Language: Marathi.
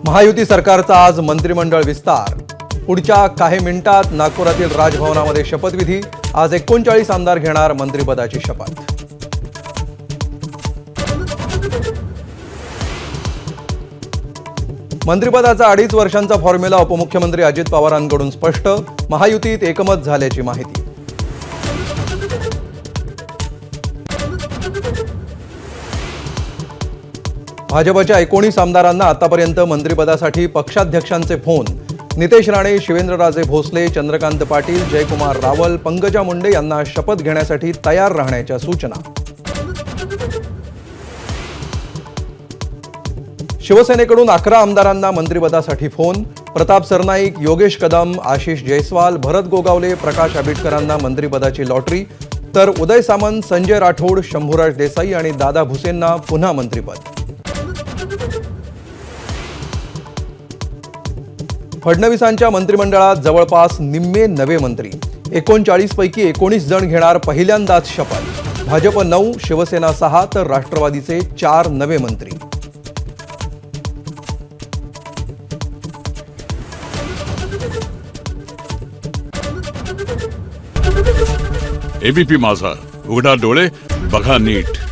महायुती सरकारचा आज मंत्रिमंडळ विस्तार। पुढच्या काही मिनिटात नागपुरातील राजभवनामध्ये शपथविधी। आज 39 आमदार घेणार मंत्रिपदाची शपथ। मंत्रिपदाचा 2.5 वर्षांचा फॉर्म्युला उपमुख्यमंत्री अजित पवारांकडून स्पष्ट। महायुतीत एकमत झाल्याची माहिती। भाजपच्या 19 आमदारांना आतापर्यंत मंत्रिपदासाठी पक्षाध्यक्षांचे फोन। नितेश राणे, शिवेंद्रराजे भोसले, चंद्रकांत पाटील, जयकुमार रावल, पंकजा मुंडे यांना शपथ घेण्यासाठी तयार राहण्याच्या सूचना। शिवसेनेकडून 11 आमदारांना मंत्रिपदासाठी फोन। प्रताप सरनाईक, योगेश कदम, आशिष जयस्वाल, भरत गोगावले, प्रकाश आंबेडकरांना मंत्रिपदाची लॉटरी, तर उदय सामंत, संजय राठोड, शंभूराज देसाई आणि दादा भुसेंना पुन्हा मंत्रिपद। फडणवीसांच्या मंत्रिमंडळात जवळपास निम्मे नवे मंत्री। 39 पैकी 19 जण घेणार पहिल्यांदाच शपथ। भाजप 9, शिवसेना 6 तर राष्ट्रवादीचे 4 नवे मंत्री। एबीपी माझा, उघडा डोळे बघा नीट।